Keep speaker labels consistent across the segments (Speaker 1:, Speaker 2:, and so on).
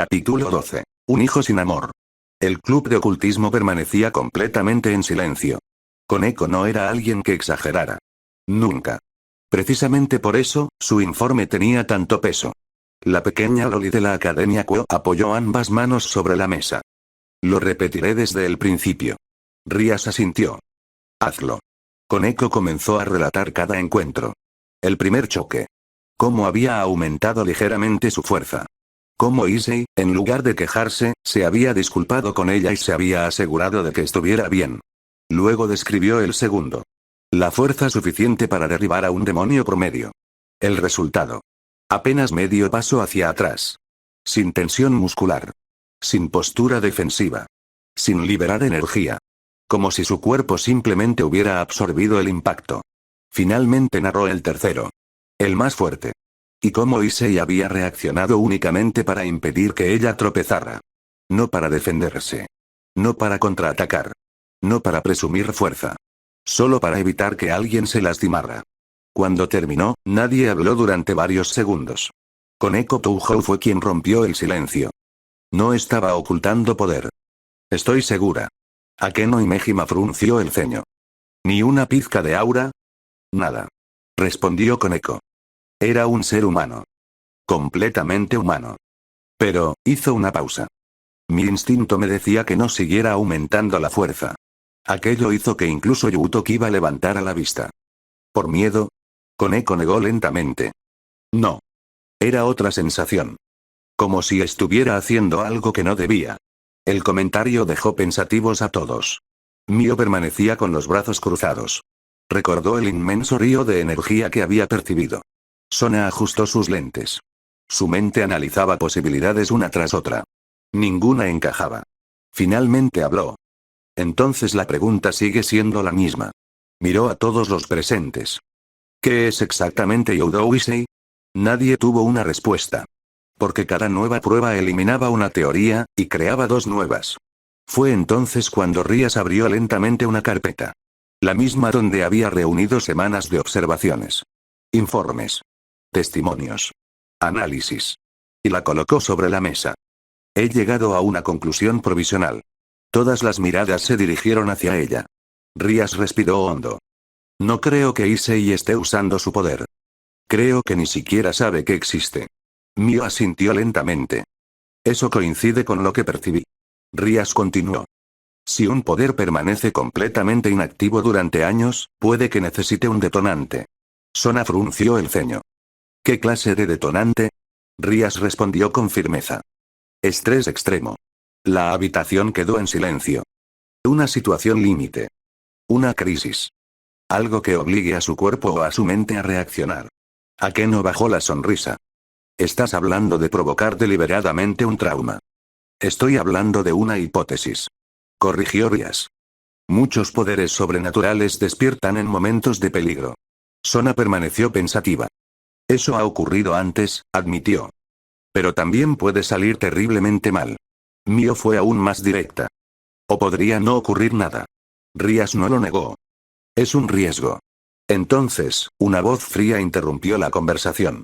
Speaker 1: Capítulo 12. Un hijo sin amor. El club de ocultismo permanecía completamente en silencio. Koneko no era alguien que exagerara. Nunca. Precisamente por eso, su informe tenía tanto peso. La pequeña Loli de la Academia Kuo apoyó ambas manos sobre la mesa. Lo repetiré desde el principio. Rías asintió. Hazlo. Koneko comenzó a relatar cada encuentro. El primer choque. Cómo había aumentado ligeramente su fuerza. Cómo Issei, en lugar de quejarse, se había disculpado con ella y se había asegurado de que estuviera bien. Luego describió el segundo. La fuerza suficiente para derribar a un demonio promedio. El resultado. Apenas medio paso hacia atrás. Sin tensión muscular. Sin postura defensiva. Sin liberar energía. Como si su cuerpo simplemente hubiera absorbido el impacto. Finalmente narró el tercero. El más fuerte. Y cómo Issei había reaccionado únicamente para impedir que ella tropezara. No para defenderse. No para contraatacar. No para presumir fuerza. Solo para evitar que alguien se lastimara. Cuando terminó, nadie habló durante varios segundos. Koneko Touhou fue quien rompió el silencio. No estaba ocultando poder. Estoy segura. Akeno Imejima frunció el ceño. ¿Ni una pizca de aura? Nada. Respondió Koneko. Era un ser humano. Completamente humano. Pero, hizo una pausa. Mi instinto me decía que no siguiera aumentando la fuerza. Aquello hizo que incluso Yuto Kiba levantara la vista. ¿Por miedo? Koneko negó lentamente. No. Era otra sensación. Como si estuviera haciendo algo que no debía. El comentario dejó pensativos a todos. Mio permanecía con los brazos cruzados. Recordó el inmenso río de energía que había percibido. Sona ajustó sus lentes. Su mente analizaba posibilidades una tras otra. Ninguna encajaba. Finalmente habló. Entonces la pregunta sigue siendo la misma. Miró a todos los presentes. ¿Qué es exactamente Youdou Issei? Nadie tuvo una respuesta. Porque cada nueva prueba eliminaba una teoría, y creaba dos nuevas. Fue entonces cuando Rías abrió lentamente una carpeta. La misma donde había reunido semanas de observaciones. Informes. Testimonios. Análisis. Y la colocó sobre la mesa. He llegado a una conclusión provisional. Todas las miradas se dirigieron hacia ella. Rías respiró hondo. No creo que Issei esté usando su poder. Creo que ni siquiera sabe que existe. Mio asintió lentamente. Eso coincide con lo que percibí. Rías continuó. Si un poder permanece completamente inactivo durante años, puede que necesite un detonante. Sona frunció el ceño. ¿Qué clase de detonante? Rías respondió con firmeza. Estrés extremo. La habitación quedó en silencio. Una situación límite. Una crisis. Algo que obligue a su cuerpo o a su mente a reaccionar. Akeno bajó la sonrisa. Estás hablando de provocar deliberadamente un trauma. Estoy hablando de una hipótesis. Corrigió Rías. Muchos poderes sobrenaturales despiertan en momentos de peligro. Sona permaneció pensativa. Eso ha ocurrido antes, admitió. Pero también puede salir terriblemente mal. Mio fue aún más directa. O podría no ocurrir nada. Rías no lo negó. Es un riesgo. Entonces, una voz fría interrumpió la conversación.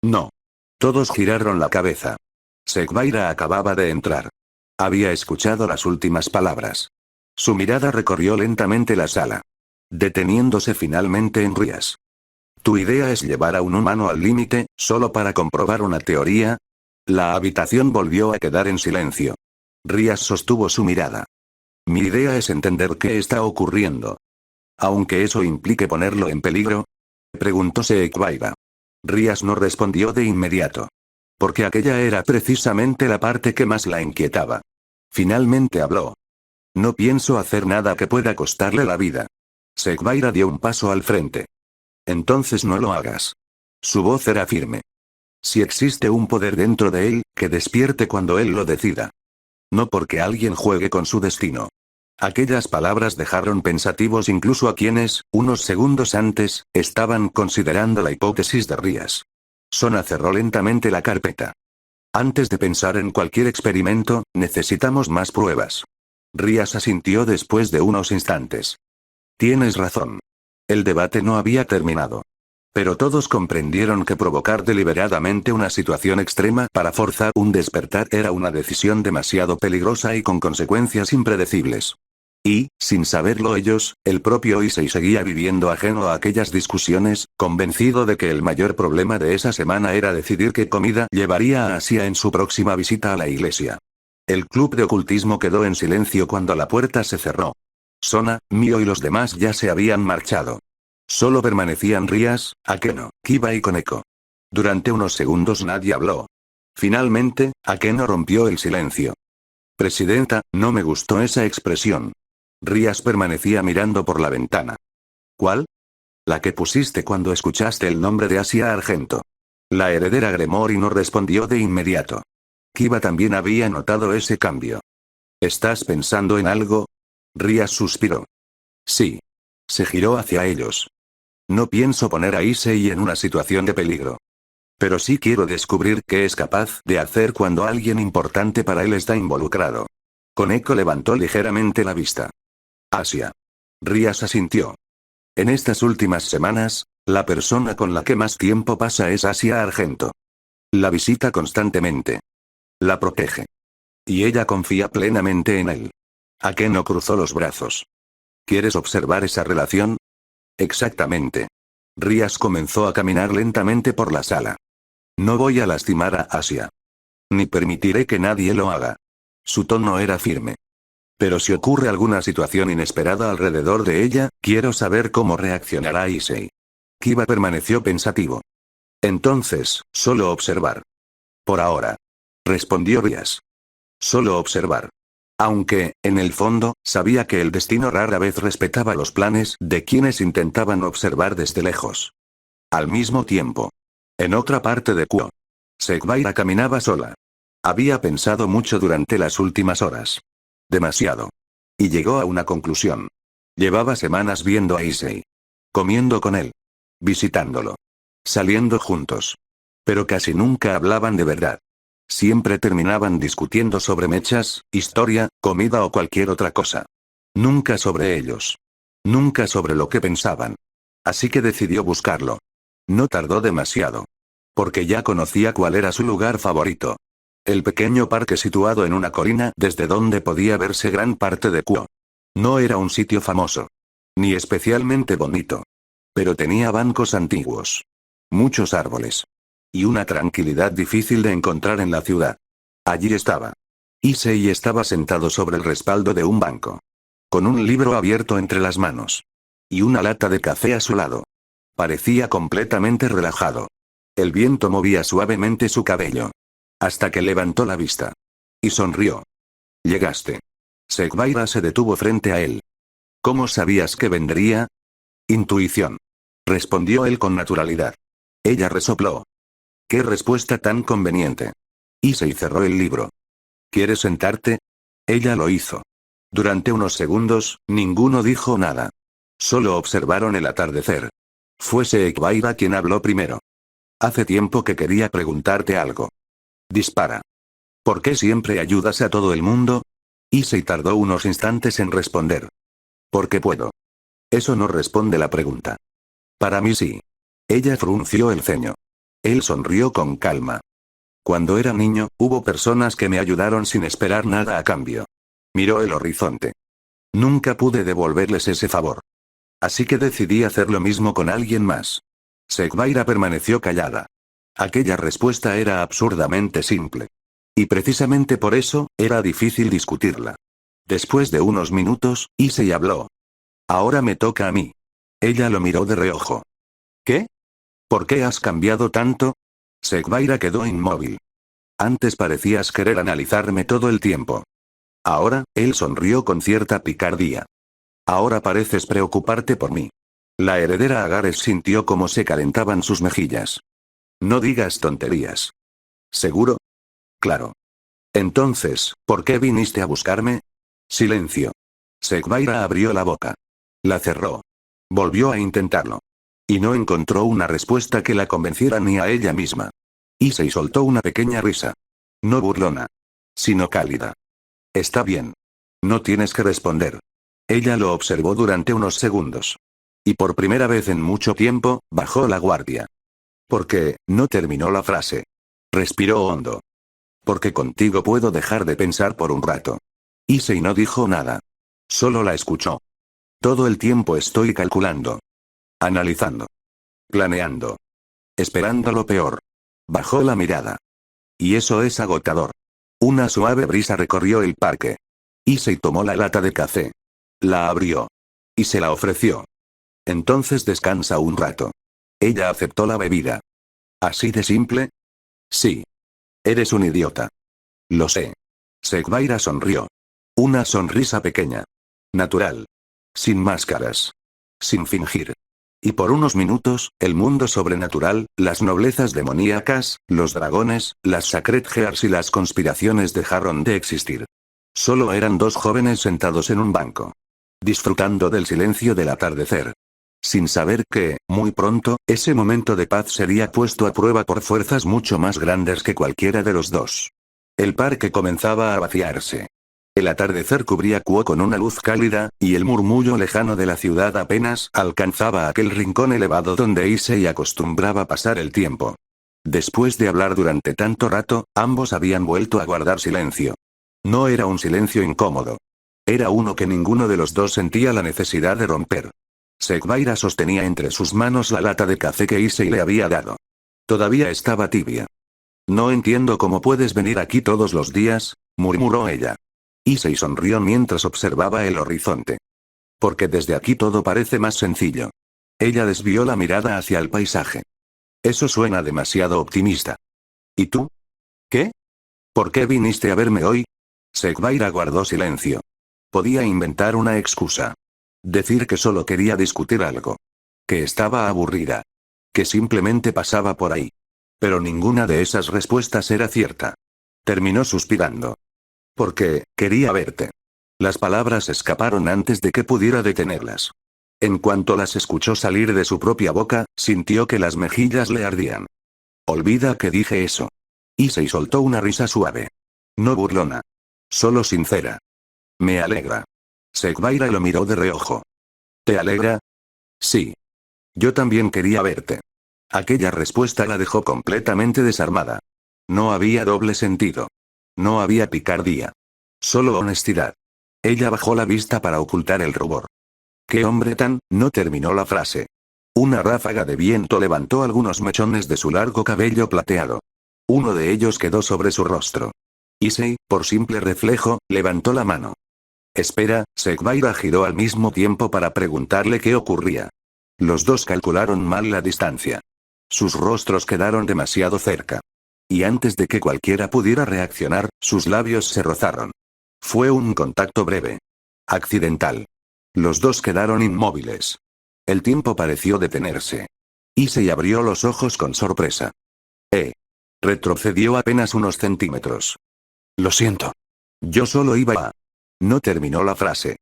Speaker 1: No. Todos giraron la cabeza. Sekbaira acababa de entrar. Había escuchado las últimas palabras. Su mirada recorrió lentamente la sala. Deteniéndose finalmente en Rías. ¿Tu idea es llevar a un humano al límite, solo para comprobar una teoría? La habitación volvió a quedar en silencio. Rías sostuvo su mirada. Mi idea es entender qué está ocurriendo. Aunque eso implique ponerlo en peligro. Preguntó Sekbaira. Rías no respondió de inmediato. Porque aquella era precisamente la parte que más la inquietaba. Finalmente habló. No pienso hacer nada que pueda costarle la vida. Sekbaira dio un paso al frente. Entonces no lo hagas. Su voz era firme. Si existe un poder dentro de él, que despierte cuando él lo decida. No porque alguien juegue con su destino. Aquellas palabras dejaron pensativos incluso a quienes, unos segundos antes, estaban considerando la hipótesis de Rías. Sona cerró lentamente la carpeta. Antes de pensar en cualquier experimento, necesitamos más pruebas. Rías asintió después de unos instantes. Tienes razón. El debate no había terminado. Pero todos comprendieron que provocar deliberadamente una situación extrema para forzar un despertar era una decisión demasiado peligrosa y con consecuencias impredecibles. Y, sin saberlo ellos, el propio Issei seguía viviendo ajeno a aquellas discusiones, convencido de que el mayor problema de esa semana era decidir qué comida llevaría a Asia en su próxima visita a la iglesia. El club de ocultismo quedó en silencio cuando la puerta se cerró. Sona, Mio y los demás ya se habían marchado. Solo permanecían Rías, Akeno, Kiba y Koneko. Durante unos segundos nadie habló. Finalmente, Akeno rompió el silencio. Presidenta, no me gustó esa expresión. Rías permanecía mirando por la ventana. ¿Cuál? La que pusiste cuando escuchaste el nombre de Asia Argento. La heredera Gremori no respondió de inmediato. Kiba también había notado ese cambio. ¿Estás pensando en algo? Rías suspiró. Sí. Se giró hacia ellos. No pienso poner a Issei en una situación de peligro. Pero sí quiero descubrir qué es capaz de hacer cuando alguien importante para él está involucrado. Koneko levantó ligeramente la vista. Asia. Rías asintió. En estas últimas semanas, la persona con la que más tiempo pasa es Asia Argento. La visita constantemente. La protege. Y ella confía plenamente en él. Akeno cruzó los brazos. ¿Quieres observar esa relación? Exactamente. Rías comenzó a caminar lentamente por la sala. No voy a lastimar a Asia. Ni permitiré que nadie lo haga. Su tono era firme. Pero si ocurre alguna situación inesperada alrededor de ella, quiero saber cómo reaccionará Issei. Kiba permaneció pensativo. Entonces, solo observar. Por ahora. Respondió Rías. Solo observar. Aunque, en el fondo, sabía que el destino rara vez respetaba los planes de quienes intentaban observar desde lejos. Al mismo tiempo. En otra parte de Kuo. Sekbaira caminaba sola. Había pensado mucho durante las últimas horas. Demasiado. Y llegó a una conclusión. Llevaba semanas viendo a Issei. Comiendo con él. Visitándolo. Saliendo juntos. Pero casi nunca hablaban de verdad. Siempre terminaban discutiendo sobre mechas, historia, comida o cualquier otra cosa. Nunca sobre ellos. Nunca sobre lo que pensaban. Así que decidió buscarlo. No tardó demasiado. Porque ya conocía cuál era su lugar favorito. El pequeño parque situado en una colina desde donde podía verse gran parte de Kuo. No era un sitio famoso. Ni especialmente bonito. Pero tenía bancos antiguos. Muchos árboles. Y una tranquilidad difícil de encontrar en la ciudad. Allí estaba. Issei estaba sentado sobre el respaldo de un banco. Con un libro abierto entre las manos. Y una lata de café a su lado. Parecía completamente relajado. El viento movía suavemente su cabello. Hasta que levantó la vista. Y sonrió. Llegaste. Sekbaira se detuvo frente a él. ¿Cómo sabías que vendría? Intuición. Respondió él con naturalidad. Ella resopló. ¡Qué respuesta tan conveniente! Issei cerró el libro. ¿Quieres sentarte? Ella lo hizo. Durante unos segundos, ninguno dijo nada. Solo observaron el atardecer. Fue Sekbaira quien habló primero. Hace tiempo que quería preguntarte algo. Dispara. ¿Por qué siempre ayudas a todo el mundo? Issei tardó unos instantes en responder. Porque puedo. Eso no responde la pregunta. Para mí sí. Ella frunció el ceño. Él sonrió con calma. Cuando era niño, hubo personas que me ayudaron sin esperar nada a cambio. Miró el horizonte. Nunca pude devolverles ese favor. Así que decidí hacer lo mismo con alguien más. Sekbaira permaneció callada. Aquella respuesta era absurdamente simple. Y precisamente por eso, era difícil discutirla. Después de unos minutos, Issei habló. Ahora me toca a mí. Ella lo miró de reojo. ¿Qué? ¿Por qué has cambiado tanto? Sekbaira quedó inmóvil. Antes parecías querer analizarme todo el tiempo. Ahora, él sonrió con cierta picardía. Ahora pareces preocuparte por mí. La heredera Agares sintió cómo se calentaban sus mejillas. No digas tonterías. ¿Seguro? Claro. Entonces, ¿por qué viniste a buscarme? Silencio. Sekbaira abrió la boca. La cerró. Volvió a intentarlo. Y no encontró una respuesta que la convenciera ni a ella misma. Issei soltó una pequeña risa. No burlona. Sino cálida. Está bien. No tienes que responder. Ella lo observó durante unos segundos. Y por primera vez en mucho tiempo, bajó la guardia. Porque, no terminó la frase. Respiró hondo. Porque contigo puedo dejar de pensar por un rato. Issei no dijo nada. Solo la escuchó. Todo el tiempo estoy calculando. Analizando. Planeando. Esperando lo peor. Bajó la mirada. Y eso es agotador. Una suave brisa recorrió el parque. Issei tomó la lata de café. La abrió. Y se la ofreció. Entonces descansa un rato. Ella aceptó la bebida. ¿Así de simple? Sí. Eres un idiota. Lo sé. Sekbaira sonrió. Una sonrisa pequeña. Natural. Sin máscaras. Sin fingir. Y por unos minutos, el mundo sobrenatural, las noblezas demoníacas, los dragones, las Sacred Gears y las conspiraciones dejaron de existir. Solo eran dos jóvenes sentados en un banco. Disfrutando del silencio del atardecer. Sin saber que, muy pronto, ese momento de paz sería puesto a prueba por fuerzas mucho más grandes que cualquiera de los dos. El parque comenzaba a vaciarse. El atardecer cubría Kuo con una luz cálida, y el murmullo lejano de la ciudad apenas alcanzaba aquel rincón elevado donde Issei acostumbraba pasar el tiempo. Después de hablar durante tanto rato, ambos habían vuelto a guardar silencio. No era un silencio incómodo. Era uno que ninguno de los dos sentía la necesidad de romper. Sekbaira sostenía entre sus manos la lata de café que Issei le había dado. Todavía estaba tibia. No entiendo cómo puedes venir aquí todos los días, murmuró ella. Issei sonrió mientras observaba el horizonte. Porque desde aquí todo parece más sencillo. Ella desvió la mirada hacia el paisaje. Eso suena demasiado optimista. ¿Y tú? ¿Qué? ¿Por qué viniste a verme hoy? Sekbaira guardó silencio. Podía inventar una excusa. Decir que solo quería discutir algo. Que estaba aburrida. Que simplemente pasaba por ahí. Pero ninguna de esas respuestas era cierta. Terminó suspirando. Porque, quería verte. Las palabras escaparon antes de que pudiera detenerlas. En cuanto las escuchó salir de su propia boca, sintió que las mejillas le ardían. Olvida que dije eso. Issei soltó una risa suave. No burlona. Solo sincera. Me alegra. Sekbaira lo miró de reojo. ¿Te alegra? Sí. Yo también quería verte. Aquella respuesta la dejó completamente desarmada. No había doble sentido. No había picardía. Solo honestidad. Ella bajó la vista para ocultar el rubor. ¿Qué hombre tan? No terminó la frase. Una ráfaga de viento levantó algunos mechones de su largo cabello plateado. Uno de ellos quedó sobre su rostro. Issei, por simple reflejo, levantó la mano. Espera, Sekbaira giró al mismo tiempo para preguntarle qué ocurría. Los dos calcularon mal la distancia. Sus rostros quedaron demasiado cerca. Y antes de que cualquiera pudiera reaccionar, sus labios se rozaron. Fue un contacto breve. Accidental. Los dos quedaron inmóviles. El tiempo pareció detenerse. Issei abrió los ojos con sorpresa. Retrocedió apenas unos centímetros. Lo siento. Yo solo iba a... No terminó la frase.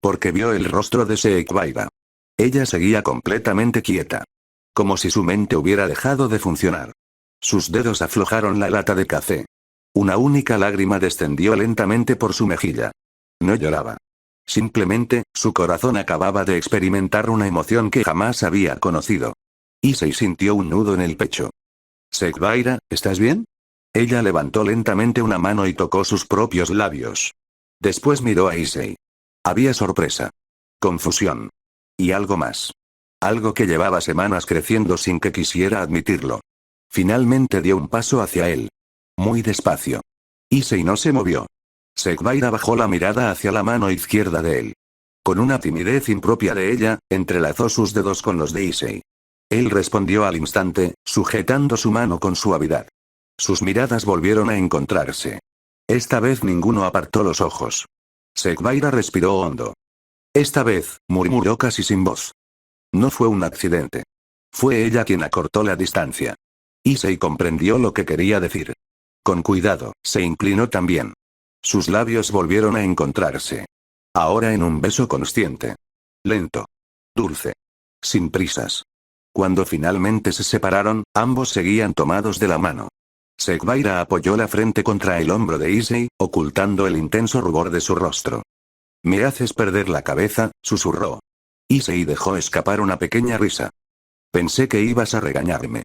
Speaker 1: Porque vio el rostro de Sekbaira. Ella seguía completamente quieta. Como si su mente hubiera dejado de funcionar. Sus dedos aflojaron la lata de café. Una única lágrima descendió lentamente por su mejilla. No lloraba. Simplemente, su corazón acababa de experimentar una emoción que jamás había conocido. Issei sintió un nudo en el pecho. Sekbaira, ¿estás bien? Ella levantó lentamente una mano y tocó sus propios labios. Después miró a Issei. Había sorpresa. Confusión. Y algo más. Algo que llevaba semanas creciendo sin que quisiera admitirlo. Finalmente dio un paso hacia él. Muy despacio. Issei no se movió. Sekbaira bajó la mirada hacia la mano izquierda de él. Con una timidez impropia de ella, entrelazó sus dedos con los de Issei. Él respondió al instante, sujetando su mano con suavidad. Sus miradas volvieron a encontrarse. Esta vez ninguno apartó los ojos. Sekbaira respiró hondo. Esta vez, murmuró casi sin voz. No fue un accidente. Fue ella quien acortó la distancia. Issei comprendió lo que quería decir. Con cuidado, se inclinó también. Sus labios volvieron a encontrarse. Ahora en un beso consciente. Lento. Dulce. Sin prisas. Cuando finalmente se separaron, ambos seguían tomados de la mano. Sekbaira apoyó la frente contra el hombro de Issei, ocultando el intenso rubor de su rostro. Me haces perder la cabeza, susurró. Issei dejó escapar una pequeña risa. Pensé que ibas a regañarme.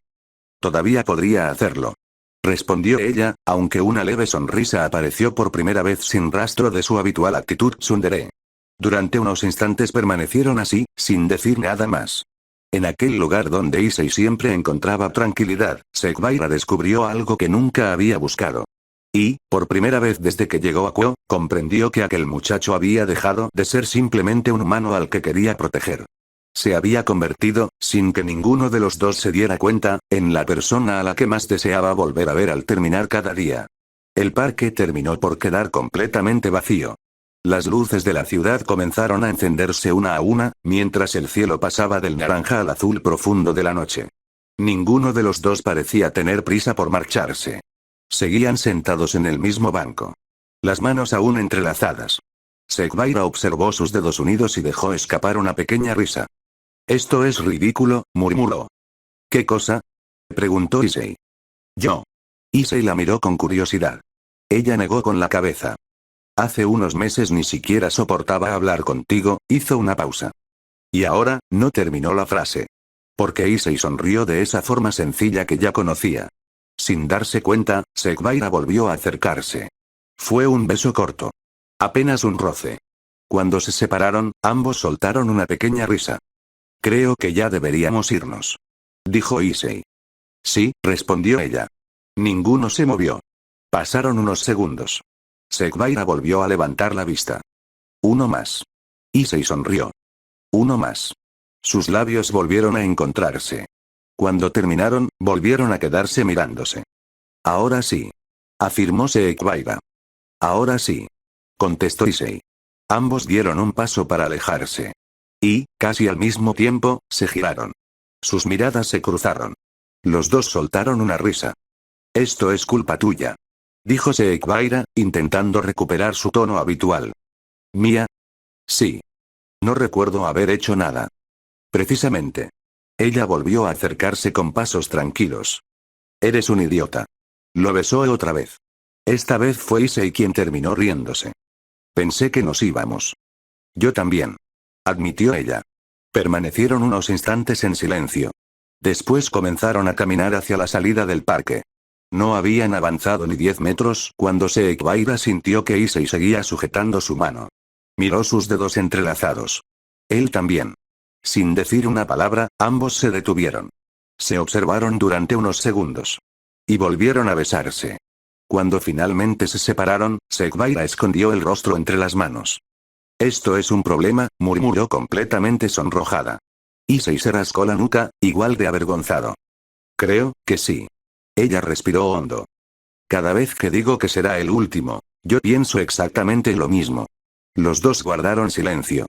Speaker 1: Todavía podría hacerlo. Respondió ella, aunque una leve sonrisa apareció por primera vez sin rastro de su habitual actitud tsundere. Durante unos instantes permanecieron así, sin decir nada más. En aquel lugar donde Issei siempre encontraba tranquilidad, Sekbaira descubrió algo que nunca había buscado. Y, por primera vez desde que llegó a Kuo, comprendió que aquel muchacho había dejado de ser simplemente un humano al que quería proteger. Se había convertido, sin que ninguno de los dos se diera cuenta, en la persona a la que más deseaba volver a ver al terminar cada día. El parque terminó por quedar completamente vacío. Las luces de la ciudad comenzaron a encenderse una a una, mientras el cielo pasaba del naranja al azul profundo de la noche. Ninguno de los dos parecía tener prisa por marcharse. Seguían sentados en el mismo banco. Las manos aún entrelazadas. Sekbaira observó sus dedos unidos y dejó escapar una pequeña risa. «Esto es ridículo», murmuró. «¿Qué cosa?», preguntó Issei. «Yo». Issei la miró con curiosidad. Ella negó con la cabeza. «Hace unos meses ni siquiera soportaba hablar contigo», hizo una pausa. Y ahora, no terminó la frase. Porque Issei sonrió de esa forma sencilla que ya conocía. Sin darse cuenta, Sekbaira volvió a acercarse. Fue un beso corto. Apenas un roce. Cuando se separaron, ambos soltaron una pequeña risa. «Creo que ya deberíamos irnos», dijo Issei. «Sí», respondió ella. Ninguno se movió. Pasaron unos segundos. Sekbaira volvió a levantar la vista. «Uno más». Issei sonrió. «Uno más». Sus labios volvieron a encontrarse. Cuando terminaron, volvieron a quedarse mirándose. «Ahora sí», afirmó Sekbaira. «Ahora sí», contestó Issei. Ambos dieron un paso para alejarse. Y, casi al mismo tiempo, se giraron. Sus miradas se cruzaron. Los dos soltaron una risa. «Esto es culpa tuya», dijo Sekbaira, intentando recuperar su tono habitual. «¿Mía?» «Sí. No recuerdo haber hecho nada». «Precisamente». Ella volvió a acercarse con pasos tranquilos. «Eres un idiota». Lo besó otra vez. Esta vez fue Issei quien terminó riéndose. «Pensé que nos íbamos». «Yo también», admitió ella. Permanecieron unos instantes en silencio. Después comenzaron a caminar hacia la salida del parque. No habían avanzado ni 10 metros cuando Sekbaira sintió que Issei seguía sujetando su mano. Miró sus dedos entrelazados. Él también. Sin decir una palabra, ambos se detuvieron. Se observaron durante unos segundos. Y volvieron a besarse. Cuando finalmente se separaron, Sekbaira escondió el rostro entre las manos. «Esto es un problema», murmuró completamente sonrojada. Issei se rascó la nuca, igual de avergonzado. «Creo que sí». Ella respiró hondo. «Cada vez que digo que será el último, yo pienso exactamente lo mismo». Los dos guardaron silencio.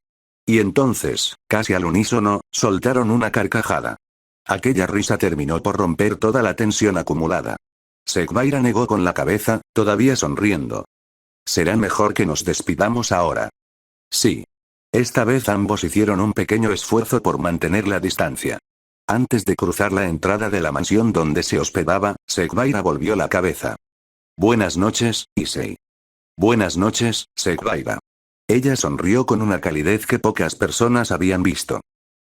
Speaker 1: Y entonces, casi al unísono, soltaron una carcajada. Aquella risa terminó por romper toda la tensión acumulada. Sekbaira negó con la cabeza, todavía sonriendo. «Será mejor que nos despidamos ahora». «Sí». Esta vez ambos hicieron un pequeño esfuerzo por mantener la distancia. Antes de cruzar la entrada de la mansión donde se hospedaba, Sekbaira volvió la cabeza. «Buenas noches, Issei». «Buenas noches, Sekbaira». Ella sonrió con una calidez que pocas personas habían visto.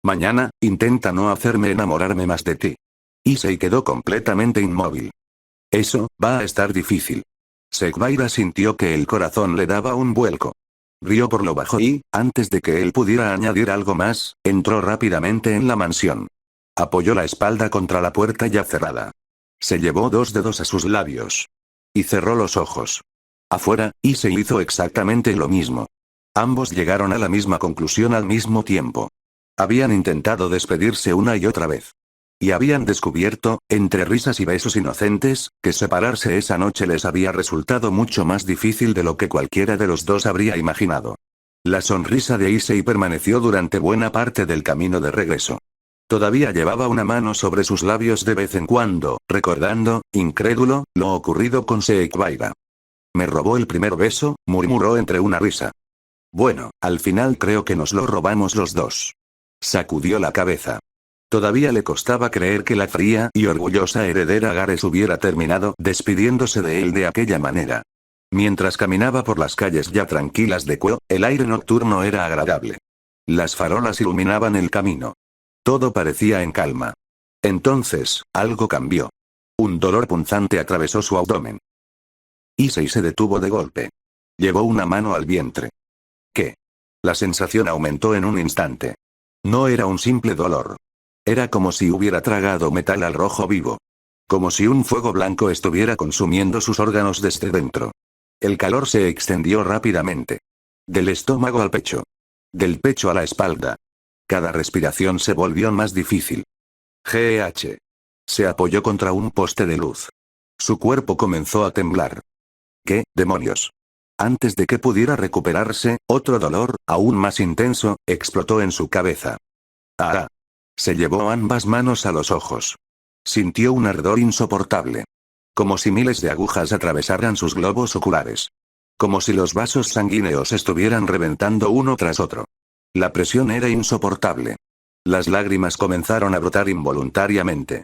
Speaker 1: «Mañana, intenta no hacerme enamorarme más de ti». Issei quedó completamente inmóvil. «Eso, va a estar difícil». Sekbaira sintió que el corazón le daba un vuelco. Rió por lo bajo y, antes de que él pudiera añadir algo más, entró rápidamente en la mansión. Apoyó la espalda contra la puerta ya cerrada. Se llevó 2 dedos a sus labios. Y cerró los ojos. Afuera, Issei hizo exactamente lo mismo. Ambos llegaron a la misma conclusión al mismo tiempo. Habían intentado despedirse una y otra vez. Y habían descubierto, entre risas y besos inocentes, que separarse esa noche les había resultado mucho más difícil de lo que cualquiera de los dos habría imaginado. La sonrisa de Issei permaneció durante buena parte del camino de regreso. Todavía llevaba una mano sobre sus labios de vez en cuando, recordando, incrédulo, lo ocurrido con Sekbaira. «Me robó el primer beso», murmuró entre una risa. «Bueno, al final creo que nos lo robamos los dos». Sacudió la cabeza. Todavía le costaba creer que la fría y orgullosa heredera Gares hubiera terminado despidiéndose de él de aquella manera. Mientras caminaba por las calles ya tranquilas de Kuo, el aire nocturno era agradable. Las farolas iluminaban el camino. Todo parecía en calma. Entonces, algo cambió. Un dolor punzante atravesó su abdomen. Issei se detuvo de golpe. Llevó una mano al vientre. ¿Qué? La sensación aumentó en un instante. No era un simple dolor. Era como si hubiera tragado metal al rojo vivo. Como si un fuego blanco estuviera consumiendo sus órganos desde dentro. El calor se extendió rápidamente. Del estómago al pecho. Del pecho a la espalda. Cada respiración se volvió más difícil. GH. Se apoyó contra un poste de luz. Su cuerpo comenzó a temblar. ¿Qué demonios? Antes de que pudiera recuperarse, otro dolor, aún más intenso, explotó en su cabeza. ¡Ah! Se llevó ambas manos a los ojos. Sintió un ardor insoportable. Como si miles de agujas atravesaran sus globos oculares. Como si los vasos sanguíneos estuvieran reventando uno tras otro. La presión era insoportable. Las lágrimas comenzaron a brotar involuntariamente.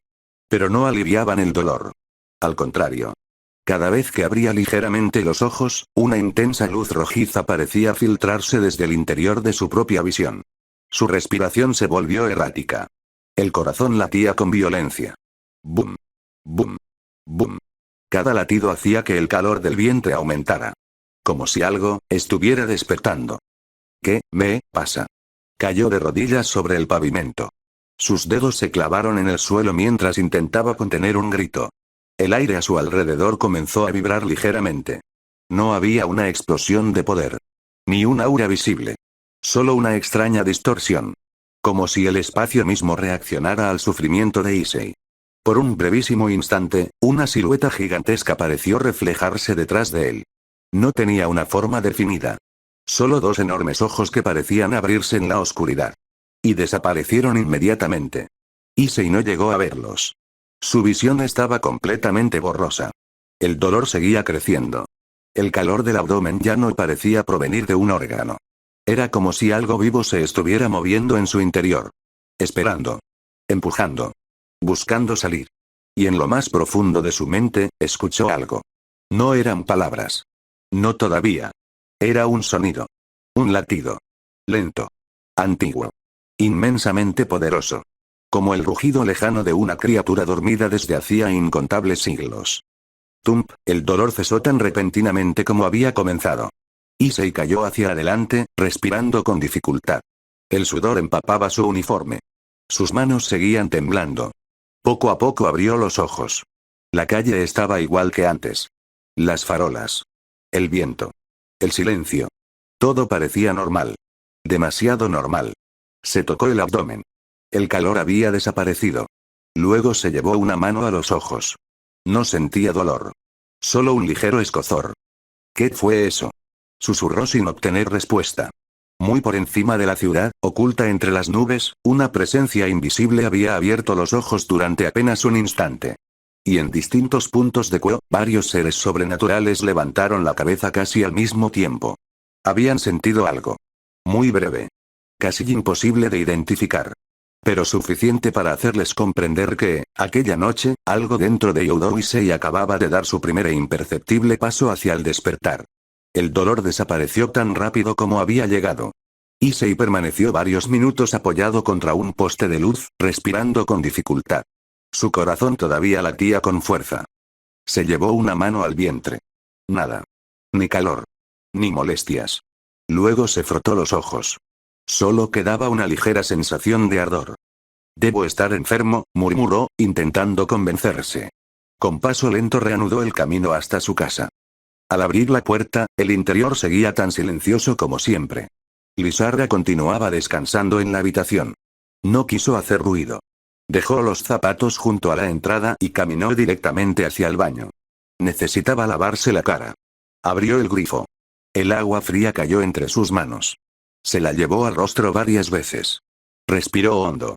Speaker 1: Pero no aliviaban el dolor. Al contrario. Cada vez que abría ligeramente los ojos, una intensa luz rojiza parecía filtrarse desde el interior de su propia visión. Su respiración se volvió errática. El corazón latía con violencia. Bum. Bum. Bum. Cada latido hacía que el calor del vientre aumentara. Como si algo estuviera despertando. ¿Qué me pasa? Cayó de rodillas sobre el pavimento. Sus dedos se clavaron en el suelo mientras intentaba contener un grito. El aire a su alrededor comenzó a vibrar ligeramente. No había una explosión de poder. Ni un aura visible. Solo una extraña distorsión. Como si el espacio mismo reaccionara al sufrimiento de Issei. Por un brevísimo instante, una silueta gigantesca pareció reflejarse detrás de él. No tenía una forma definida. Solo dos enormes ojos que parecían abrirse en la oscuridad. Y desaparecieron inmediatamente. Issei no llegó a verlos. Su visión estaba completamente borrosa. El dolor seguía creciendo. El calor del abdomen ya no parecía provenir de un órgano. Era como si algo vivo se estuviera moviendo en su interior. Esperando. Empujando. Buscando salir. Y en lo más profundo de su mente, escuchó algo. No eran palabras. No todavía. Era un sonido. Un latido. Lento. Antiguo. Inmensamente poderoso. Como el rugido lejano de una criatura dormida desde hacía incontables siglos. Tump, el dolor cesó tan repentinamente como había comenzado. Issei cayó hacia adelante, respirando con dificultad. El sudor empapaba su uniforme. Sus manos seguían temblando. Poco a poco abrió los ojos. La calle estaba igual que antes. Las farolas. El viento. El silencio. Todo parecía normal. Demasiado normal. Se tocó el abdomen. El calor había desaparecido. Luego se llevó una mano a los ojos. No sentía dolor. Solo un ligero escozor. ¿Qué fue eso? Susurró sin obtener respuesta. Muy por encima de la ciudad, oculta entre las nubes, una presencia invisible había abierto los ojos durante apenas un instante. Y en distintos puntos de Kuo, varios seres sobrenaturales levantaron la cabeza casi al mismo tiempo. Habían sentido algo. Muy breve. Casi imposible de identificar. Pero suficiente para hacerles comprender que, aquella noche, algo dentro de Youdou Issei acababa de dar su primer e imperceptible paso hacia el despertar. El dolor desapareció tan rápido como había llegado. Issei permaneció varios minutos apoyado contra un poste de luz, respirando con dificultad. Su corazón todavía latía con fuerza. Se llevó una mano al vientre. Nada. Ni calor. Ni molestias. Luego se frotó los ojos. Solo quedaba una ligera sensación de ardor. Debo estar enfermo, murmuró, intentando convencerse. Con paso lento reanudó el camino hasta su casa. Al abrir la puerta, el interior seguía tan silencioso como siempre. Lizarra continuaba descansando en la habitación. No quiso hacer ruido. Dejó los zapatos junto a la entrada y caminó directamente hacia el baño. Necesitaba lavarse la cara. Abrió el grifo. El agua fría cayó entre sus manos. Se la llevó al rostro varias veces. Respiró hondo.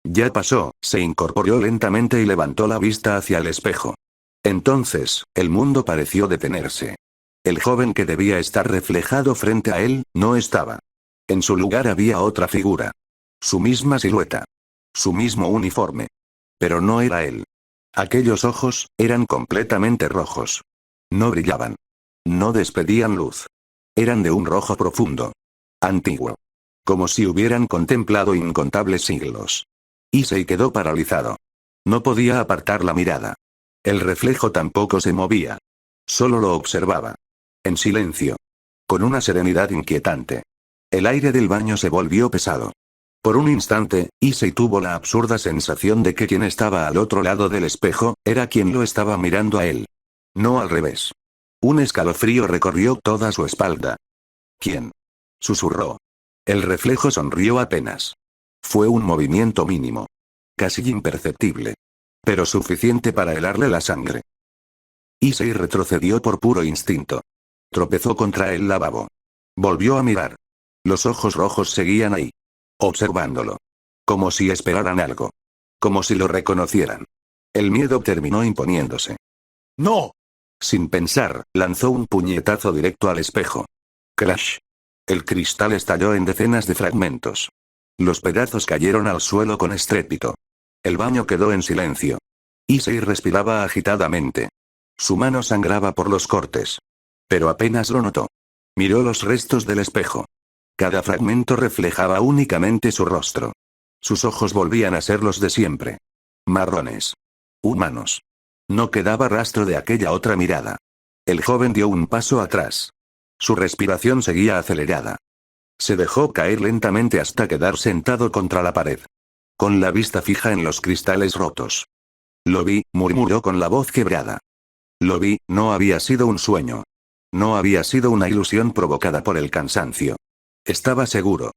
Speaker 1: Ya pasó, se incorporó lentamente y levantó la vista hacia el espejo. Entonces, el mundo pareció detenerse. El joven que debía estar reflejado frente a él, no estaba. En su lugar había otra figura. Su misma silueta. Su mismo uniforme. Pero no era él. Aquellos ojos, eran completamente rojos. No brillaban. No despedían luz. Eran de un rojo profundo. Antiguo. como si hubieran contemplado incontables siglos. Issei quedó paralizado. No podía apartar la mirada. El reflejo tampoco se movía. Solo lo observaba. En silencio. Con una serenidad inquietante. El aire del baño se volvió pesado. Por un instante, Issei tuvo la absurda sensación de que quien estaba al otro lado del espejo, era quien lo estaba mirando a él. No al revés. Un escalofrío recorrió toda su espalda. ¿Quién? Susurró. El reflejo sonrió apenas. Fue un movimiento mínimo. Casi imperceptible. Pero suficiente para helarle la sangre. Issei retrocedió por puro instinto. Tropezó contra el lavabo. Volvió a mirar. Los ojos rojos seguían ahí. Observándolo. Como si esperaran algo. Como si lo reconocieran. El miedo terminó imponiéndose. ¡No! Sin pensar, lanzó un puñetazo directo al espejo. ¡Crash! El cristal estalló en decenas de fragmentos. Los pedazos cayeron al suelo con estrépito. El baño quedó en silencio. Issei respiraba agitadamente. Su mano sangraba por los cortes. Pero apenas lo notó. Miró los restos del espejo. Cada fragmento reflejaba únicamente su rostro. Sus ojos volvían a ser los de siempre. Marrones. Humanos. No quedaba rastro de aquella otra mirada. El joven dio un paso atrás. Su respiración seguía acelerada. Se dejó caer lentamente hasta quedar sentado contra la pared. Con la vista fija en los cristales rotos. Lo vi, murmuró con la voz quebrada. Lo vi, no había sido un sueño. No había sido una ilusión provocada por el cansancio. Estaba seguro.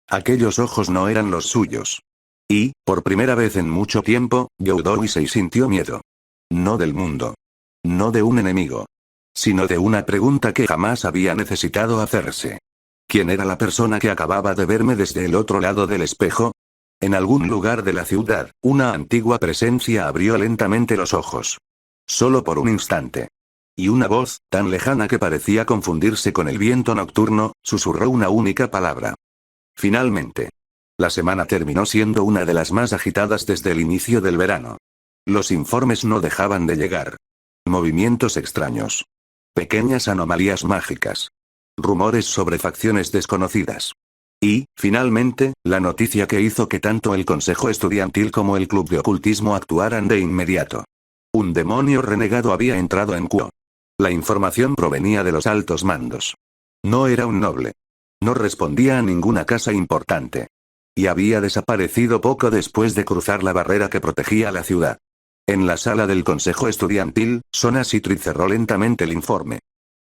Speaker 1: Aquellos ojos no eran los suyos. Y, por primera vez en mucho tiempo, Youdou-Issei sintió miedo. No del mundo. No de un enemigo. Sino de una pregunta que jamás había necesitado hacerse. ¿Quién era la persona que acababa de verme desde el otro lado del espejo? En algún lugar de la ciudad, una antigua presencia abrió lentamente los ojos. Solo por un instante. Y una voz, tan lejana que parecía confundirse con el viento nocturno, susurró una única palabra. Finalmente. La semana terminó siendo una de las más agitadas desde el inicio del verano. Los informes no dejaban de llegar. Movimientos extraños. Pequeñas anomalías mágicas. Rumores sobre facciones desconocidas. Y, finalmente, la noticia que hizo que tanto el Consejo Estudiantil como el Club de Ocultismo actuaran de inmediato. Un demonio renegado había entrado en Kuo. La información provenía de los altos mandos. No era un noble. No respondía a ninguna casa importante. Y había desaparecido poco después de cruzar la barrera que protegía la ciudad. En la sala del Consejo Estudiantil, Sona Citri cerró lentamente el informe.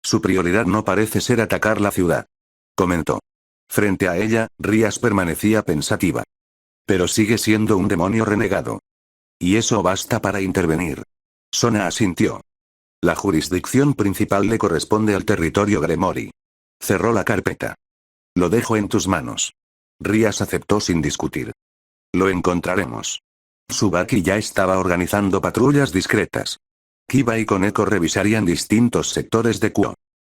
Speaker 1: Su prioridad no parece ser atacar la ciudad. Comentó. Frente a ella, Rías permanecía pensativa. Pero sigue siendo un demonio renegado. Y eso basta para intervenir. Sona asintió. La jurisdicción principal le corresponde al territorio Gremori. Cerró la carpeta. Lo dejo en tus manos. Rías aceptó sin discutir. Lo encontraremos. Tsubaki ya estaba organizando patrullas discretas. Kiba y Koneko revisarían distintos sectores de Kuo.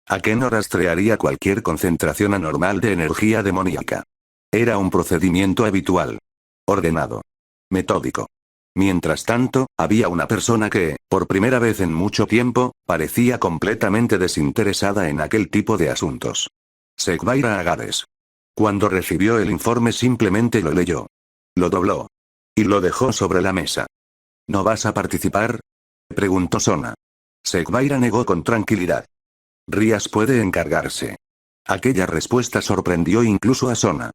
Speaker 1: Akeno rastrearía cualquier concentración anormal de energía demoníaca. Era un procedimiento habitual. Ordenado. Metódico. Mientras tanto, había una persona que, por primera vez en mucho tiempo, parecía completamente desinteresada en aquel tipo de asuntos. Sekbaira Agares. Cuando recibió el informe simplemente lo leyó. Lo dobló. Y lo dejó sobre la mesa. ¿No vas a participar? Preguntó Sona. Sekbaira negó con tranquilidad. Rías puede encargarse. Aquella respuesta sorprendió incluso a Sona.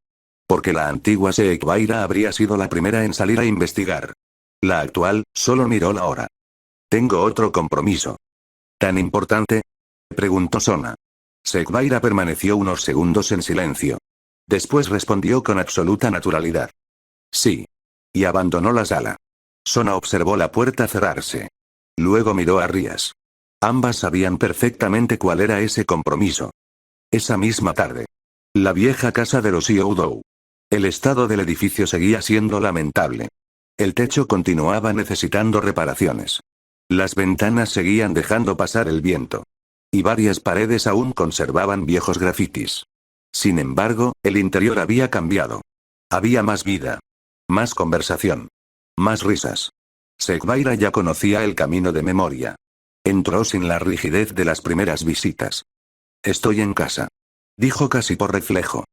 Speaker 1: Porque la antigua Sekbaira habría sido la primera en salir a investigar. La actual, solo miró la hora. Tengo otro compromiso. ¿Tan importante? Preguntó Sona. Sekbaira permaneció unos segundos en silencio. Después respondió con absoluta naturalidad. Sí. Y abandonó la sala. Sona observó la puerta cerrarse. Luego miró a Rías. Ambas sabían perfectamente cuál era ese compromiso. Esa misma tarde. La vieja casa de los Youdou. El estado del edificio seguía siendo lamentable. El techo continuaba necesitando reparaciones. Las ventanas seguían dejando pasar el viento. Y varias paredes aún conservaban viejos grafitis. Sin embargo, el interior había cambiado. Había más vida. Más conversación. Más risas. Sekbaira ya conocía el camino de memoria. Entró sin la rigidez de las primeras visitas. Estoy en casa. Dijo casi por reflejo.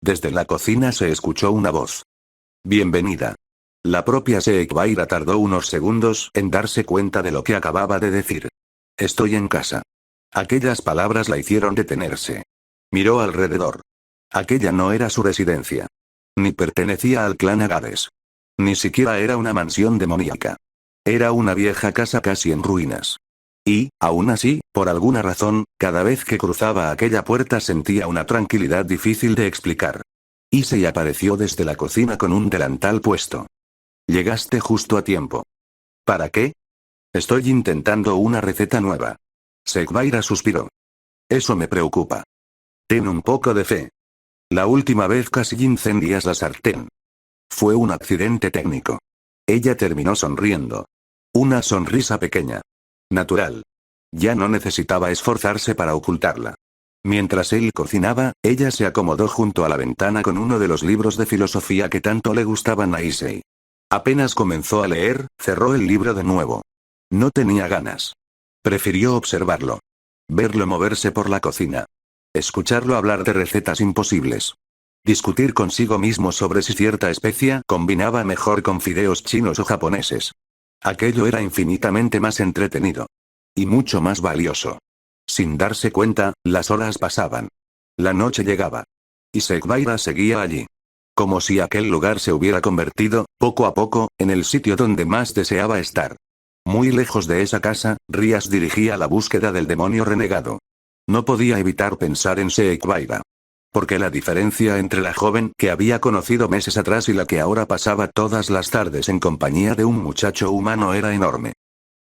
Speaker 1: Desde la cocina se escuchó una voz. Bienvenida. La propia Sekbaira tardó unos segundos en darse cuenta de lo que acababa de decir. Estoy en casa. Aquellas palabras la hicieron detenerse. Miró alrededor. Aquella no era su residencia. Ni pertenecía al clan Agades. Ni siquiera era una mansión demoníaca. Era una vieja casa casi en ruinas. Y, aún así, por alguna razón, cada vez que cruzaba aquella puerta sentía una tranquilidad difícil de explicar. Issei apareció desde la cocina con un delantal puesto. Llegaste justo a tiempo. ¿Para qué? Estoy intentando una receta nueva. Sekbaira suspiró. Eso me preocupa. Ten un poco de fe. La última vez casi incendias la sartén. Fue un accidente técnico. Ella terminó sonriendo. Una sonrisa pequeña. Natural. Ya no necesitaba esforzarse para ocultarla. Mientras él cocinaba, ella se acomodó junto a la ventana con uno de los libros de filosofía que tanto le gustaban a Issei. Apenas comenzó a leer, cerró el libro de nuevo. No tenía ganas. Prefirió observarlo. Verlo moverse por la cocina. Escucharlo hablar de recetas imposibles. Discutir consigo mismo sobre si cierta especia combinaba mejor con fideos chinos o japoneses. Aquello era infinitamente más entretenido. Y mucho más valioso. Sin darse cuenta, las horas pasaban. La noche llegaba. Y Sekbaira seguía allí. Como si aquel lugar se hubiera convertido, poco a poco, en el sitio donde más deseaba estar. Muy lejos de esa casa, Rías dirigía la búsqueda del demonio renegado. No podía evitar pensar en Sekbaira. Porque la diferencia entre la joven que había conocido meses atrás y la que ahora pasaba todas las tardes en compañía de un muchacho humano era enorme.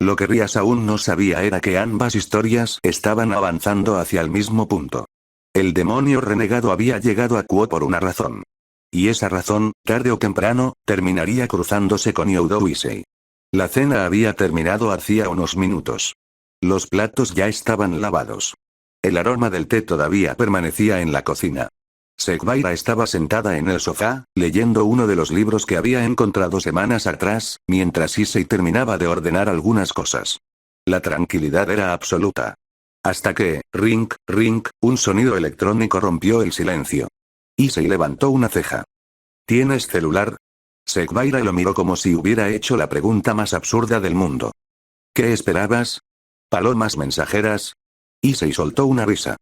Speaker 1: Lo que Rías aún no sabía era que ambas historias estaban avanzando hacia el mismo punto. El demonio renegado había llegado a Kuo por una razón. Y esa razón, tarde o temprano, terminaría cruzándose con Youdou Issei. La cena había terminado hacía unos minutos. Los platos ya estaban lavados. El aroma del té todavía permanecía en la cocina. Sekbaira estaba sentada en el sofá, leyendo uno de los libros que había encontrado semanas atrás, mientras Issei terminaba de ordenar algunas cosas. La tranquilidad era absoluta. Hasta que, ring, ring, un sonido electrónico rompió el silencio. Issei levantó una ceja. ¿Tienes celular? Sekbaira lo miró como si hubiera hecho la pregunta más absurda del mundo. ¿Qué esperabas? ¿Palomas mensajeras? Issei soltó una risa.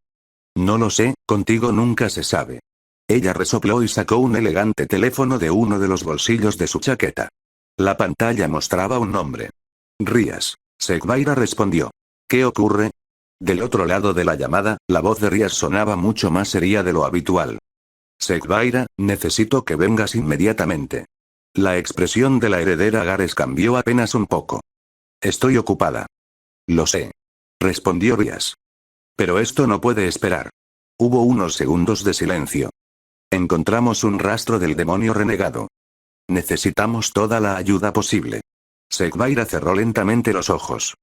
Speaker 1: No lo sé, contigo nunca se sabe. Ella resopló y sacó un elegante teléfono de uno de los bolsillos de su chaqueta. La pantalla mostraba un nombre. Rías. Sekbaira respondió. ¿Qué ocurre? Del otro lado de la llamada, la voz de Rías sonaba mucho más seria de lo habitual. Sekbaira, necesito que vengas inmediatamente. La expresión de la heredera Gares cambió apenas un poco. Estoy ocupada. Lo sé. Respondió Rías. Pero esto no puede esperar. Hubo unos segundos de silencio. Encontramos un rastro del demonio renegado. Necesitamos toda la ayuda posible. Sekbaira cerró lentamente los ojos.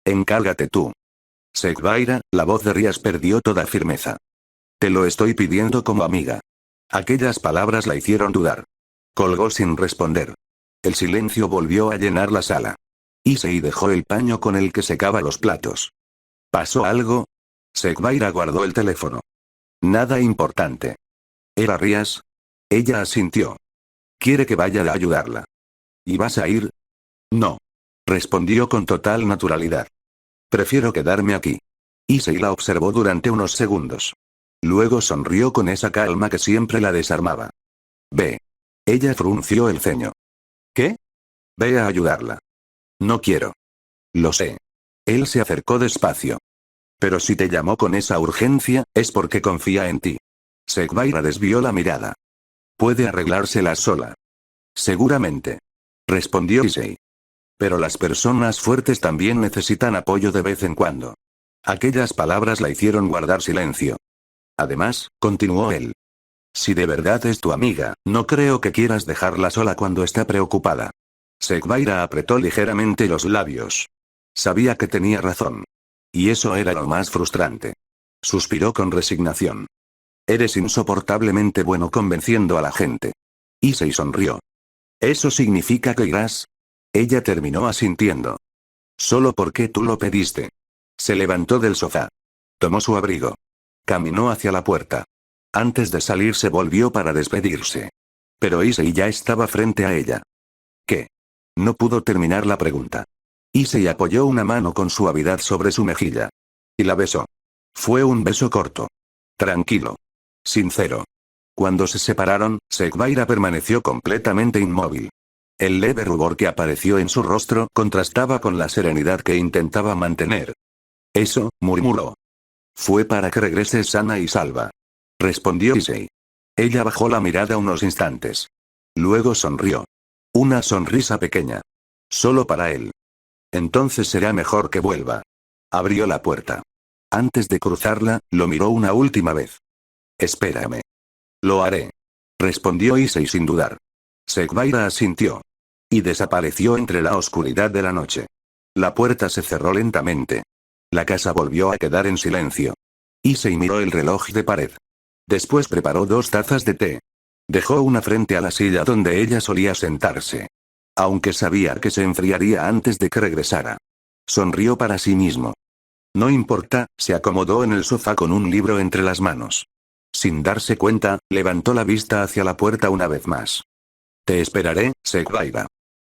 Speaker 1: Encárgate tú. Sekbaira, la voz de Rías perdió toda firmeza. Te lo estoy pidiendo como amiga. Aquellas palabras la hicieron dudar. Colgó sin responder. El silencio volvió a llenar la sala. Issei dejó el paño con el que secaba los platos. ¿Pasó algo? Sekbaira guardó el teléfono. Nada importante. ¿Era Rías? Ella asintió. Quiere que vaya a ayudarla. ¿Y vas a ir? No. Respondió con total naturalidad. Prefiero quedarme aquí. Issei la observó durante unos segundos. Luego sonrió con esa calma que siempre la desarmaba. Ve. Ella frunció el ceño. ¿Qué? Ve a ayudarla. No quiero. Lo sé. Él se acercó despacio. Pero si te llamó con esa urgencia, es porque confía en ti. Sekbaira desvió la mirada. Puede arreglársela sola. Seguramente. Respondió Issei. Pero las personas fuertes también necesitan apoyo de vez en cuando. Aquellas palabras la hicieron guardar silencio. Además, continuó él. Si de verdad es tu amiga, no creo que quieras dejarla sola cuando está preocupada. Sekbaira apretó ligeramente los labios. Sabía que tenía razón. Y eso era lo más frustrante. Suspiró con resignación. Eres insoportablemente bueno convenciendo a la gente. Issei sonrió. ¿Eso significa que irás? Ella terminó asintiendo. Solo porque tú lo pediste. Se levantó del sofá. Tomó su abrigo. Caminó hacia la puerta. Antes de salir se volvió para despedirse. Pero Issei ya estaba frente a ella. ¿Qué? No pudo terminar la pregunta. Issei apoyó una mano con suavidad sobre su mejilla. Y la besó. Fue un beso corto. Tranquilo. Sincero. Cuando se separaron, Sekbaira permaneció completamente inmóvil. El leve rubor que apareció en su rostro contrastaba con la serenidad que intentaba mantener. Eso, murmuró. Fue para que regreses sana y salva. Respondió Issei. Ella bajó la mirada unos instantes. Luego sonrió. Una sonrisa pequeña. Solo para él. Entonces será mejor que vuelva. Abrió la puerta. Antes de cruzarla, lo miró una última vez. Espérame. Lo haré. Respondió Issei sin dudar. Sekbaira asintió. Y desapareció entre la oscuridad de la noche. La puerta se cerró lentamente. La casa volvió a quedar en silencio. Issei miró el reloj de pared. Después preparó 2 tazas de té. Dejó una frente a la silla donde ella solía sentarse. Aunque sabía que se enfriaría antes de que regresara. Sonrió para sí mismo. No importa, se acomodó en el sofá con un libro entre las manos. Sin darse cuenta, levantó la vista hacia la puerta una vez más. Te esperaré, Sekbaira.